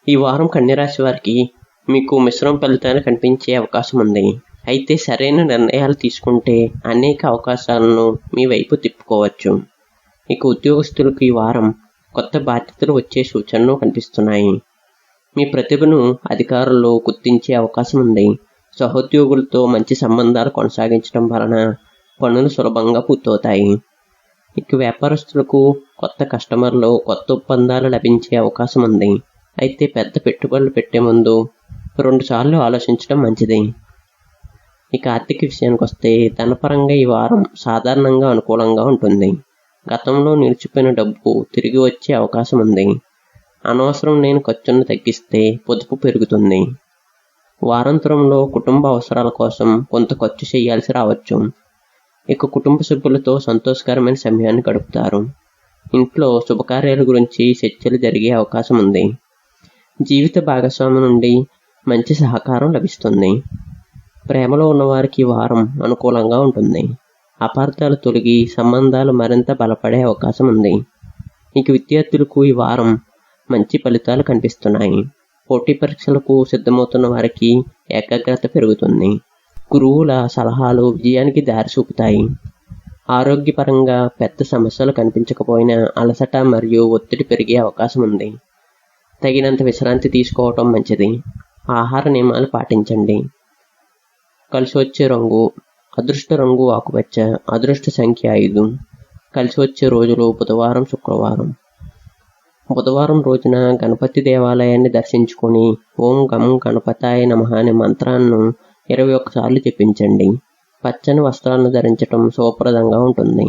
ఈ వారం కన్యరాశి వారికి మీకు మిశ్రమ ఫలితాలు కనిపించే అవకాశం ఉంది. అయితే సరైన నిర్ణయాలు తీసుకుంటే అనేక అవకాశాలను మీ వైపు తిప్పుకోవచ్చు. ఇక ఉద్యోగస్తులకు ఈ వారం కొత్త బాధ్యతలు వచ్చే సూచనలు కనిపిస్తున్నాయి. మీ ప్రతిభను అధికారులు గుర్తించే అవకాశం ఉంది. సహోద్యోగులతో మంచి సంబంధాలు కొనసాగించడం వలన పనులు సులభంగా పూర్తవుతాయి. ఇక వ్యాపారస్తులకు కొత్త కస్టమర్లు, కొత్త ఒప్పందాలు లభించే అవకాశం ఉంది. అయితే పెద్ద పెట్టుబడులు పెట్టే ముందు 2 సార్లు ఆలోచించడం మంచిది. ఇక ఆర్థిక విషయానికి వస్తే ధనపరంగా ఈ వారం సాధారణంగా అనుకూలంగా ఉంటుంది. గతంలో నిలిచిపోయిన డబ్బు తిరిగి వచ్చే అవకాశం ఉంది. అనవసరం లేని ఖర్చును తగ్గిస్తే పొదుపు పెరుగుతుంది. వారాంతంలో కుటుంబ అవసరాల కోసం కొంత ఖర్చు చేయాల్సి రావచ్చు. ఇక కుటుంబ సభ్యులతో సంతోషకరమైన సమయాన్ని గడుపుతారు. ఇంట్లో శుభకార్యాల గురించి చర్చలు జరిగే అవకాశం ఉంది. జీవిత భాగస్వామి నుండి మంచి సహకారం లభిస్తుంది. ప్రేమలో ఉన్నవారికి ఈ వారం అనుకూలంగా ఉంటుంది. అపార్థాలు తొలగి సంబంధాలు మరింత బలపడే అవకాశం ఉంది. ఇక విద్యార్థులకు ఈ వారం మంచి ఫలితాలు కనిపిస్తున్నాయి. పోటీ పరీక్షలకు సిద్ధమవుతున్న వారికి ఏకాగ్రత పెరుగుతుంది. గురువుల సలహాలు విజయానికి దారి చూపుతాయి. ఆరోగ్యపరంగా పెద్ద సమస్యలు కనిపించకపోయినా అలసట మరియు ఒత్తిడి పెరిగే అవకాశం ఉంది. తగినంత విశ్రాంతి తీసుకోవటం మంచిది. ఆహార నియమాలు పాటించండి. కలిసి వచ్చే రంగు అదృష్ట రంగు ఆకుపచ్చ. అదృష్ట సంఖ్య 5. కలిసి వచ్చే రోజులు బుధవారం, శుక్రవారం. బుధవారం రోజున గణపతి దేవాలయాన్ని దర్శించుకొని ఓం గం గణపతాయ నమః అనే మంత్రాన్ని 21 సార్లు జపించండి. పచ్చని వస్త్రాలను ధరించడం శుభప్రదంగా ఉంటుంది.